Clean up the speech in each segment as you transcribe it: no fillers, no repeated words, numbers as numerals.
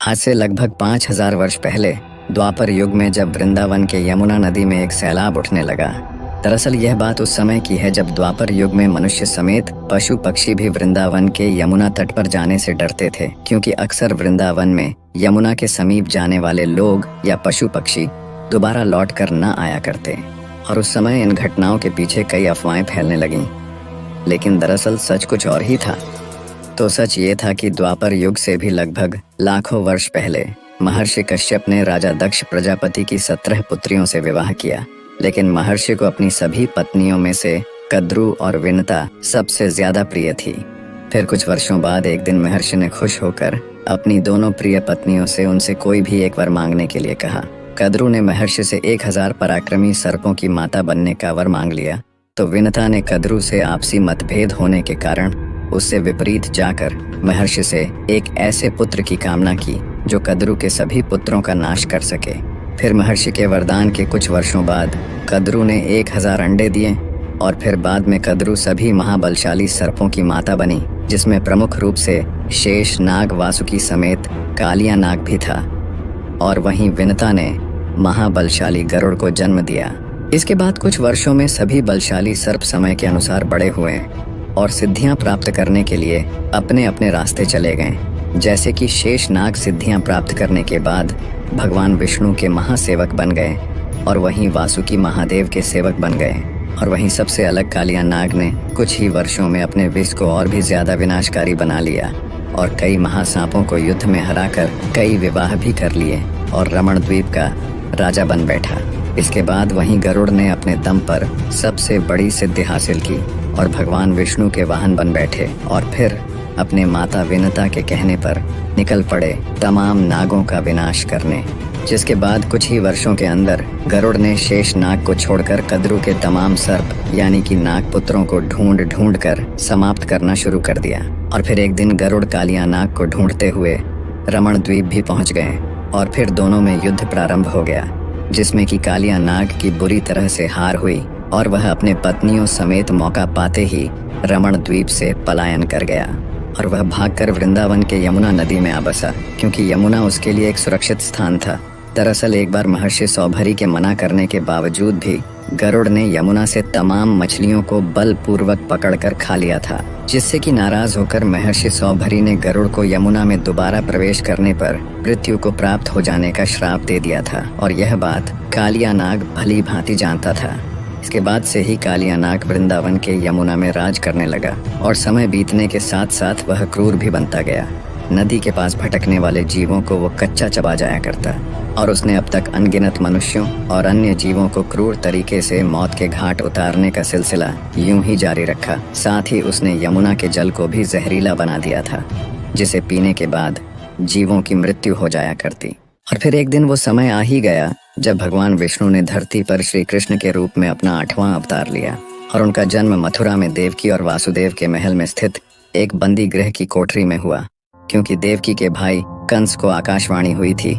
आज से लगभग 5000 वर्ष पहले द्वापर युग में जब वृंदावन के यमुना नदी में एक सैलाब उठने लगा। दरअसल यह बात उस समय की है जब द्वापर युग में मनुष्य समेत पशु पक्षी भी वृंदावन के यमुना तट पर जाने से डरते थे, क्योंकि अक्सर वृंदावन में यमुना के समीप जाने वाले लोग या पशु पक्षी दोबारा लौट कर न आया करते। और उस समय इन घटनाओं के पीछे कई अफवाहें फैलने लगीं, लेकिन दरअसल सच कुछ और ही था। तो सच ये था कि द्वापर युग से भी लगभग लाखों वर्ष पहले महर्षि कश्यप ने राजा दक्ष प्रजापति की 17 पुत्रियों से विवाह किया, लेकिन महर्षि को अपनी सभी पत्नियों में से कद्रू और विनता सबसे ज्यादा प्रिय थी। फिर कुछ वर्षों बाद एक दिन महर्षि ने खुश होकर अपनी दोनों प्रिय पत्नियों से उनसे कोई भी एक वर मांगने के लिए कहा। कद्रू ने महर्षि से 1000 पराक्रमी सर्पों की माता बनने का वर मांग लिया, तो विनता ने कद्रू से आपसी मतभेद होने के कारण उससे विपरीत जाकर महर्षि से एक ऐसे पुत्र की कामना की जो कद्रू के सभी पुत्रों का नाश कर सके। फिर महर्षि के वरदान के कुछ वर्षों बाद कद्रू ने 1000 अंडे दिए और फिर बाद में कद्रू सभी महाबलशाली सर्पों की माता बनी, जिसमें प्रमुख रूप से शेष नाग वासुकी समेत कालिया नाग भी था। और वहीं विनता ने महाबलशाली गरुड़ को जन्म दिया। इसके बाद कुछ वर्षों में सभी बलशाली सर्प समय के अनुसार बड़े हुए और सिद्धियां प्राप्त करने के लिए अपने अपने रास्ते चले गए। जैसे कि शेष नाग सिद्धियां प्राप्त करने के बाद भगवान विष्णु के महासेवक बन गए और वहीं वासुकी महादेव के सेवक बन गए। और वहीं सबसे अलग कालिया नाग ने कुछ ही वर्षों में अपने विष को और भी ज्यादा विनाशकारी बना लिया और कई महासापों को युद्ध में हराकर कई विवाह भी कर लिए और रमण द्वीप का राजा बन बैठा। इसके बाद वहीं गरुड़ ने अपने दम पर सबसे बड़ी सिद्धि हासिल की और भगवान विष्णु के वाहन बन बैठे और फिर अपने माता विनता के कहने पर निकल पड़े तमाम नागों का विनाश करने। जिसके बाद कुछ ही वर्षों के अंदर गरुड़ ने शेष नाग को छोड़कर कद्रू के तमाम सर्प यानी कि नाग पुत्रों को ढूंढ ढूंढ कर समाप्त करना शुरू कर दिया। और फिर एक दिन गरुड़ कालिया नाग को ढूंढते हुए रमण द्वीप भी पहुंच गए और फिर दोनों में युद्ध प्रारंभ हो गया, जिसमें कि कालिया नाग की बुरी तरह से हार हुई और वह अपने पत्नियों समेत मौका पाते ही रमण द्वीप से पलायन कर गया और वह भागकर वृंदावन के यमुना नदी में आ बसा, क्योंकि यमुना उसके लिए एक सुरक्षित स्थान था। दरअसल एक बार महर्षि सौभरी के मना करने के बावजूद भी गरुड़ ने यमुना से तमाम मछलियों को बलपूर्वक पकड़कर खा लिया था, जिससे कि नाराज होकर महर्षि सौभरी ने गरुड़ को यमुना में दोबारा प्रवेश करने पर मृत्यु को प्राप्त हो जाने का श्राप दे दिया था। और यह बात कालिया नाग भली भांति जानता था। इसके बाद से ही कालिया नाग वृंदावन के यमुना में राज करने लगा और समय बीतने के साथ साथ वह क्रूर भी बनता गया। नदी के पास भटकने वाले जीवों को वो कच्चा चबा जाया करता और उसने अब तक अनगिनत मनुष्यों और अन्य जीवों को क्रूर तरीके से मौत के घाट उतारने का सिलसिला यूं ही जारी रखा। साथ ही उसने यमुना के जल को भी जहरीला बना दिया था, जिसे पीने के बाद जीवों की मृत्यु हो जाया करती। और फिर एक दिन वो समय आ ही गया जब भगवान विष्णु ने धरती पर श्री कृष्ण के रूप में अपना 8वां अवतार लिया और उनका जन्म मथुरा में देवकी और वासुदेव के महल में स्थित एक बंदी गृह की कोठरी में हुआ, क्योंकि देवकी के भाई कंस को आकाशवाणी हुई थी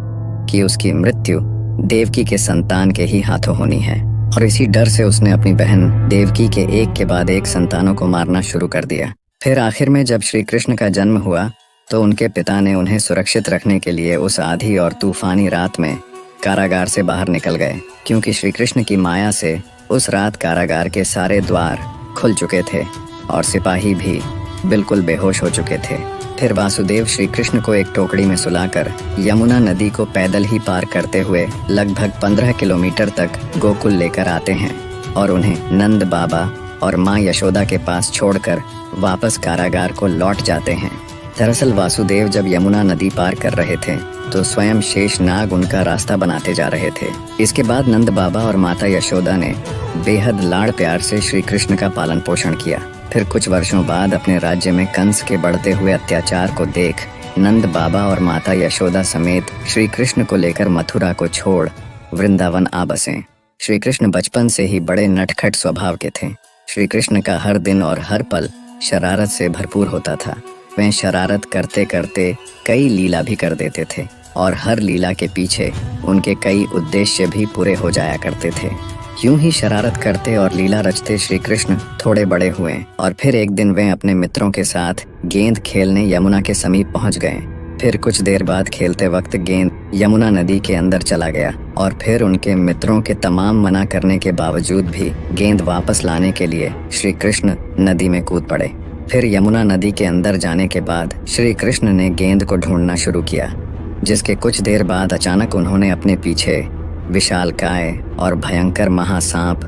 कि उसकी मृत्यु देवकी के संतान के ही हाथों होनी है। और इसी डर से उसने अपनी बहन देवकी के एक के बाद एक संतानों को मारना शुरू कर दिया। फिर आखिर में जब श्री कृष्ण का जन्म हुआ तो उनके पिता ने उन्हें सुरक्षित रखने के लिए उस आधी और तूफानी रात में कारागार से बाहर निकल गए, क्योंकि श्री कृष्ण की माया से उस रात कारागार के सारे द्वार खुल चुके थे और सिपाही भी बिल्कुल बेहोश हो चुके थे। फिर वासुदेव श्री कृष्ण को एक टोकरी में सुलाकर यमुना नदी को पैदल ही पार करते हुए लगभग 15 किलोमीटर तक गोकुल लेकर आते हैं और उन्हें नंद बाबा और माँ यशोदा के पास छोड़कर वापस कारागार को लौट जाते हैं। दरअसल वासुदेव जब यमुना नदी पार कर रहे थे तो स्वयं शेष नाग उनका रास्ता बनाते जा रहे थे। इसके बाद नंद बाबा और माता यशोदा ने बेहद लाड़ प्यार से श्री कृष्ण का पालन पोषण किया। फिर कुछ वर्षों बाद अपने राज्य में कंस के बढ़ते हुए अत्याचार को देख नंद बाबा और माता यशोदा समेत श्री कृष्ण को लेकर मथुरा को छोड़ वृंदावन आ बसे। श्री कृष्ण बचपन से ही बड़े नटखट स्वभाव के थे। श्री कृष्ण का हर दिन और हर पल शरारत से भरपूर होता था। वे शरारत करते करते कई लीला भी कर देते थे और हर लीला के पीछे उनके कई उद्देश्य भी पूरे हो जाया करते थे। यूं ही शरारत करते और लीला रचते श्री कृष्ण थोड़े बड़े हुए और फिर एक दिन वे अपने मित्रों के साथ गेंद खेलने यमुना के समीप पहुंच गए। फिर कुछ देर बाद खेलते वक्त गेंद यमुना नदी के अंदर चला गया और फिर उनके मित्रों के तमाम मना करने के बावजूद भी गेंद वापस लाने के लिए श्री कृष्ण नदी में कूद पड़े। फिर यमुना नदी के अंदर जाने के बाद श्री कृष्ण ने गेंद को ढूंढना शुरू किया, जिसके कुछ देर बाद अचानक उन्होंने अपने पीछे विशालकाय और भयंकर महासांप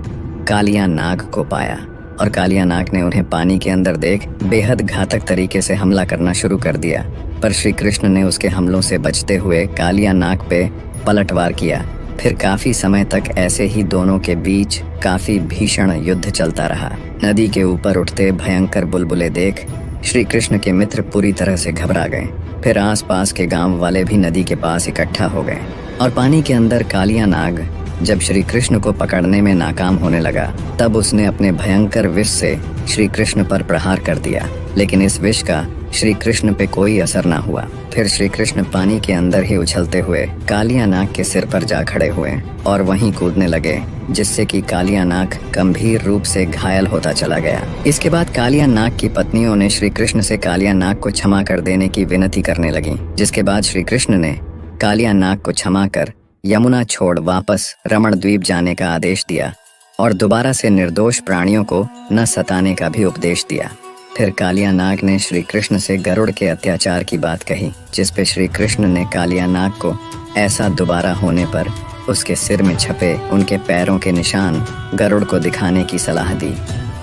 कालिया नाग को पाया और कालिया नाग ने उन्हें पानी के अंदर देख बेहद घातक तरीके से हमला करना शुरू कर दिया। पर श्री कृष्ण ने उसके हमलों से बचते हुए कालिया नाग पे पलटवार किया। फिर काफी समय तक ऐसे ही दोनों के बीच काफी भीषण युद्ध चलता रहा। नदी के ऊपर उठते भयंकर बुलबुले देख श्री कृष्ण के मित्र पूरी तरह से घबरा गए। फिर आसपास के गांव वाले भी नदी के पास इकट्ठा हो गए और पानी के अंदर कालिया नाग जब श्री कृष्ण को पकड़ने में नाकाम होने लगा तब उसने अपने भयंकर विष से श्री कृष्ण पर प्रहार कर दिया, लेकिन इस विष का श्री कृष्ण पे कोई असर ना हुआ। फिर श्री कृष्ण पानी के अंदर ही उछलते हुए कालिया नाग के सिर पर जा खड़े हुए और वहीं कूदने लगे, जिससे कि कालिया नाग गंभीर रूप से घायल होता चला गया। इसके बाद कालिया नाग की पत्नियों ने श्री कृष्ण से कालिया नाग को क्षमा कर देने की विनती करने लगी, जिसके बाद श्री कृष्ण ने कालिया नाग को क्षमा कर यमुना छोड़ वापस रमण द्वीप जाने का आदेश दिया और दोबारा से निर्दोष प्राणियों को न सताने का भी उपदेश दिया। फिर कालिया नाग ने श्री कृष्ण से गरुड़ के अत्याचार की बात कही, जिस पे श्री कृष्ण ने कालिया नाग को ऐसा दोबारा होने पर उसके सिर में छपे उनके पैरों के निशान गरुड़ को दिखाने की सलाह दी।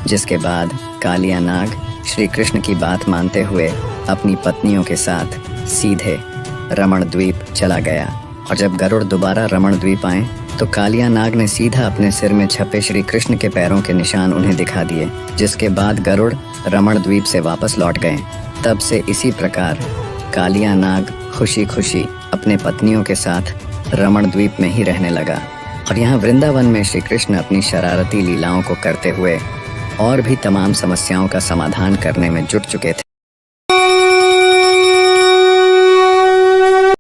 जिसके बाद कालिया नाग श्री कृष्ण की बात मानते हुए अपनी पत्नियों के साथ सीधे रमण द्वीप चला गया। और जब गरुड़ दोबारा रमण द्वीप आए तो कालिया नाग ने सीधा अपने सिर में छपे श्री कृष्ण के पैरों के निशान उन्हें दिखा दिए, जिसके बाद गरुड़ रमण द्वीप से वापस लौट गए। तब से इसी प्रकार कालिया नाग खुशी खुशी अपने पत्नियों के साथ रमण द्वीप में ही रहने लगा और यहाँ वृंदावन में श्री कृष्ण अपनी शरारती लीलाओं को करते हुए और भी तमाम समस्याओं का समाधान करने में जुट चुके थे।